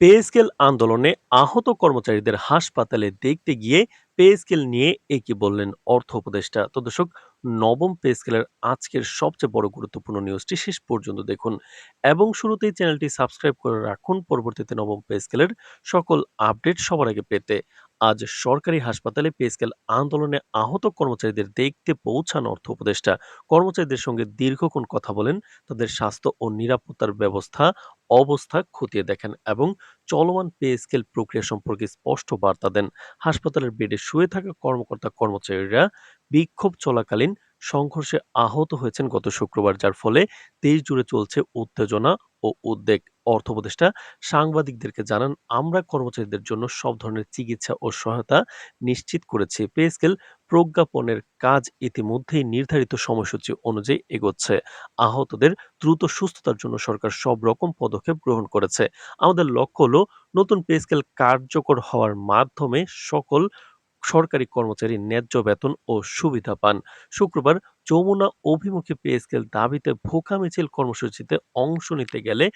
Pay scale আন্দোলনে আহত কর্মচারীদের হাসপাতালে দেখতে গিয়ে পে স্কেল নিয়ে একই বললেন অর্থ উপদেষ্টা। তো দর্শক, নবম পে স্কেলের আজকের সবচেয়ে বড় গুরুত্বপূর্ণ নিউজটি শেষ পর্যন্ত দেখুন এবং শুরুতেই চ্যানেলটি সাবস্ক্রাইব করে রাখুন পরবর্তীতে নবম পে স্কেলের সকল আপডেট সবার আগে পেতে। আজ সরকারি হাসপাতালে পে স্কেল আন্দোলনে আহত কর্মচারীদের দেখতে পৌঁছান অর্থ উপদেষ্টা। কর্মচারীদের সঙ্গে দীর্ঘক্ষণ কথা বলেন, তাদের স্বাস্থ্য ও নিরাপত্তার অবস্থা খতিয়ে দেখেন এবং চলমান পে স্কেল প্রক্রিয়া সম্পর্কে স্পষ্ট বার্তা দেন। হাসপাতালের বেডে শুয়ে থাকা কর্মচারীরা বিক্ষোভ চলাকালীন সংঘর্ষে আহত হয়েছেন গত শুক্রবার, যার ফলে দেশ জুড়ে চলছে উত্তেজনা ও উদ্বেগ। অর্থ উপদেষ্টা সাংবাদিকদেরকে জানান, আমরা কর্মচারীদের জন্য সব ধরনের চিকিৎসা ও সহায়তা নিশ্চিত করেছি। পে স্কেল প্রজ্ঞাপনের কাজ ইতিমধ্যেই নির্ধারিত সময়সূচি অনুযায়ী এগোচ্ছে। আহতদের দ্রুত সুস্থতার জন্য সরকার সব রকম পদক্ষেপ গ্রহণ করেছে। আমাদের লক্ষ্য হলো নতুন পে স্কেল কার্যকর হওয়ার মাধ্যমে সকল সরকারি কর্মচারী ন্যায্য বেতন ও সুবিধা পান। শুক্রবার যমুনা অভিমুখে পে স্কেল দাবিতে ভোকা মিছিল কর্মসূচিতে অংশ নিতে গেলে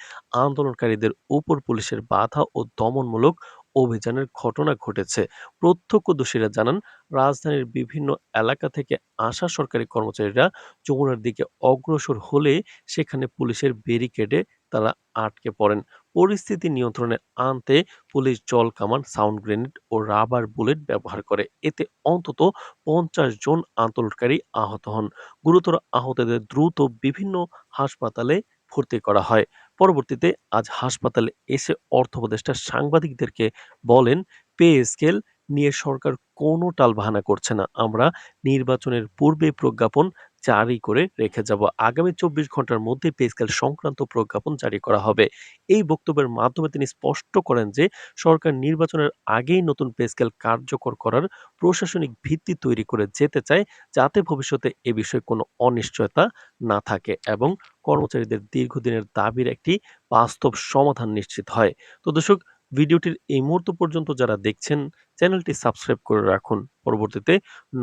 আন্দোলনকারীদের উপর পুলিশের বাধা ও দমনমূলক অভিযানের ঘটনা ঘটেছে। প্রত্যক্ষদর্শীরা জানান, রাজধানীর বিভিন্ন এলাকা থেকে আসা সরকারি কর্মচারীরা যমুনার দিকে অগ্রসর হলে সেখানে পুলিশের ব্যারিকেডে তারা আটকে পড়েন। পরিস্থিতি নিয়ন্ত্রণে আনতে পুলিশ জল কামান, সাউন্ড গ্রেনেড ও রাবার বুলেট ব্যবহার করে। এতে অন্তত ৫০ জন আন্দোলনকারী আহত হন। গুরুতর আহতদের দ্রুত বিভিন্ন হাসপাতালে ভর্তি করা হয়। পরবর্তীতে আজ হাসপাতালে এসে অর্থ উপদেষ্টা সাংবাদিকদেরকে বলেন, পে স্কেল নিয়ে সরকার কোনো টালবাহানা করছে না। আমরা নির্বাচনের পূর্বে প্রজ্ঞাপন জারি করে রেখে যাব। আগামী ২৪ ঘন্টার মধ্যে পে স্কেল সংক্রান্ত প্রজ্ঞাপন জারি করা হবে। এই বক্তব্যের মাধ্যমে তিনি স্পষ্ট করেন যে সরকার নির্বাচনের আগেই নতুন পে স্কেল কার্যকর করার প্রশাসনিক ভিত্তি তৈরি করে যেতে চায়, যাতে ভবিষ্যতে এ বিষয়ে কোনো অনিশ্চয়তা না থাকে এবং কর্মচারীদের দীর্ঘদিনের দাবির একটি বাস্তব সমাধান নিশ্চিত হয়। তো দর্শক, ভিডিওটির এই মুহূর্ত পর্যন্ত যারা দেখছেন, চ্যানেলটি সাবস্ক্রাইব করে রাখুন পরবর্তীতে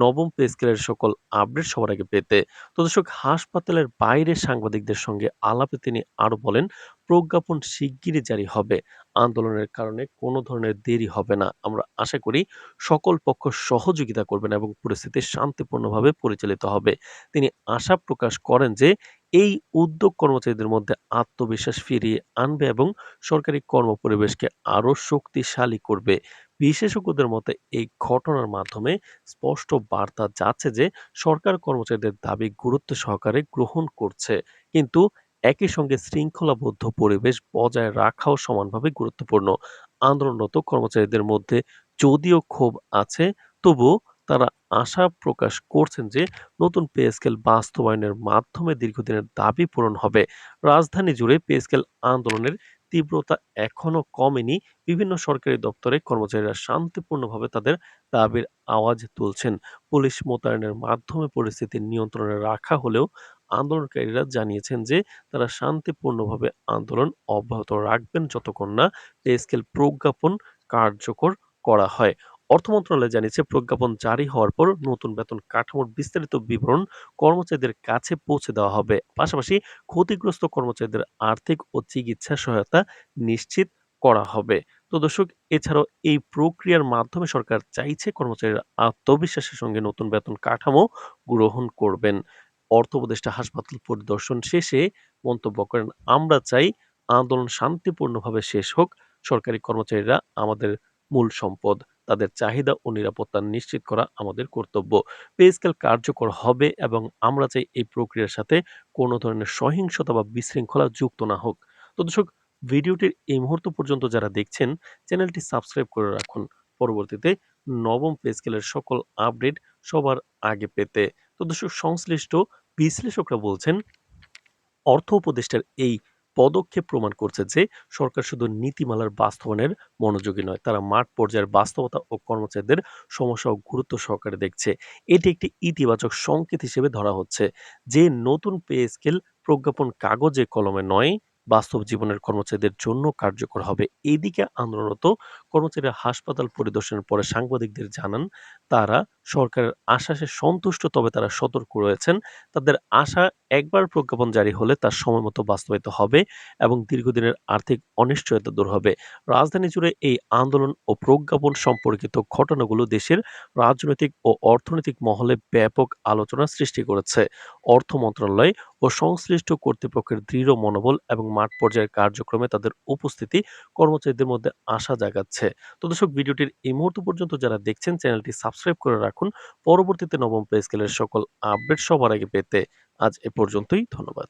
নবম পে স্কেলের সকল আপডেট সবার আগে পেতে। তো দর্শক, হাসপাতালের বাইরে সাংবাদিকদের সঙ্গে আলাপে তিনি আরো বলেন, প্রজ্ঞাপন শিগগিরই জারি হবে। আন্দোলনের কারণে কোনো ধরনের দেরি হবে না। আমরা আশা করি সকল পক্ষ সহযোগিতা করবেন এবং পরিস্থিতি শান্তিপূর্ণভাবে পরিচালিত হবে। তিনি আশা প্রকাশ করেন যে এই উদ্যোগ কর্মচারীদের মধ্যে আত্মবিশ্বাস ফিরিয়ে আনবে এবং সরকারি কর্মপরিবেশকে আরো শক্তিশালী করবে। বিশেষজ্ঞদের মতে এই ঘটনার মাধ্যমে স্পষ্ট বার্তা যাচ্ছে যে সরকার কর্মচারীদের দাবি গুরুত্ব সহকারে গ্রহণ করছে, কিন্তু একই সঙ্গে শৃঙ্খলাবদ্ধ পরিবেশ বজায় রাখাও সমানভাবে গুরুত্বপূর্ণ। আন্দোলনরত কর্মচারীদের মধ্যে যদিও ক্ষোভ আছে, তবুও তারা আশা প্রকাশ করছেন যে নতুন পে স্কেল বাস্তবায়নের মাধ্যমে দীর্ঘদিনের দাবি পূরণ হবে। রাজধানী জুড়ে পে স্কেল আন্দোলনের তীব্রতা এখনো কমেনি। বিভিন্ন সরকারি দপ্তরে কর্মচারীরা শান্তিপূর্ণভাবে তাদের দাবির আওয়াজ তুলছেন। পুলিশ মোতায়েনের মাধ্যমে পরিস্থিতি নিয়ন্ত্রণে রাখা হলেও আন্দোলনকারীরা জানিয়েছেন যে তারা শান্তিপূর্ণভাবে আন্দোলন অব্যাহত রাখবেন যতক্ষণ না পে স্কেল প্রজ্ঞাপন কার্যকর করা হয়। অর্থ মন্ত্রণালয় জানিয়েছে, প্রজ্ঞাপন জারি হওয়ার পর নতুন বেতন কাঠামোর বিস্তারিত বিবরণ কর্মচারীদের কাছে পৌঁছে দেওয়া হবে। পাশাপাশি ক্ষতিগ্রস্ত কর্মচারীদের আর্থিক ও চিকিৎসা সহায়তা নিশ্চিত করা হবে। তো দর্শক, এছাড়াও এই প্রক্রিয়ার মাধ্যমে সরকার চাইছে কর্মচারীরা আত্মবিশ্বাসের সঙ্গে নতুন বেতন কাঠামো গ্রহণ করবেন। অর্থ উপদেষ্টা হাসপাতাল পরিদর্শন শেষে মন্তব্য করেন, আমরা চাই আন্দোলন শান্তিপূর্ণভাবে শেষ হোক। সরকারি কর্মচারীরা আমাদের মূল সম্পদ। তাদের চাহিদা ও নিরাপত্তা নিশ্চিত করা আমাদের কর্তব্য। পে স্কেল কার্যকর হবে এবং আমরা চাই এই প্রক্রিয়ার সাথে কোনো ধরনের সহিংসতা বা বিশৃঙ্খলা যুক্ত না হোক। তো দর্শক, ভিডিওটির এই মুহূর্ত পর্যন্ত যারা দেখছেন, চ্যানেলটি সাবস্ক্রাইব করে রাখুন পরবর্তীতে নবম পে স্কেলের সকল আপডেট সবার আগে পেতে। তো দর্শক, সংশ্লিষ্ট বিশ্লেষকরা বলছেন, অর্থ উপদেষ্টার এই পদক্ষেপ প্রমাণ করছে যে সরকার শুধু নীতিমালার বাস্তবায়নের মনোযোগী নয়, তারা মাঠ পর্যায়ের বাস্তবতা ও কর্মচারীদের সমস্যা ও গুরুত্ব সহকারে দেখছে। এটি একটি ইতিবাচক সংকেত হিসেবে ধরা হচ্ছে যে নতুন পে স্কেল প্রজ্ঞাপন কাগজে কলমে নয়, বাস্তব জীবনের কর্মচারীদের জন্য কার্যকর হবে। এদিকে আন্দোলনরত কর্মচারীরা হাসপাতাল পরিদর্শনের পরে সাংবাদিকদের জানান, তারা সরকারের আশ্বাসে সন্তুষ্ট, তবে তারা সতর্ক রয়েছেন। তাদের আশা, একবার প্রজ্ঞাপন জারি হলে তা সময়মতো বাস্তবায়িত হবে এবং দীর্ঘদিনের আর্থিক অনিশ্চয়তা দূর হবে। রাজধানী জুড়ে এই আন্দোলন ও প্রজ্ঞাপন সম্পর্কিত ঘটনাগুলো দেশের রাজনৈতিক ও অর্থনৈতিক মহলে ব্যাপক আলোচনার সৃষ্টি করেছে। অর্থ মন্ত্রণালয় ও সংশ্লিষ্ট কর্তৃপক্ষের দৃঢ় মনোবল এবং মাঠ পর্যায়ের কার্যক্রমে তাদের উপস্থিতি কর্মচারীদের মধ্যে আশা জাগাচ্ছে। তো দর্শক, ভিডিওটির এই মুহূর্ত পর্যন্ত যারা দেখছেন, চ্যানেলটি সাবস্ক্রাইব করে রাখুন পরবর্তীতে নবম পে স্কেলের সকল আপডেট সবার আগে পেতে। আজ এ পর্যন্তই, ধন্যবাদ।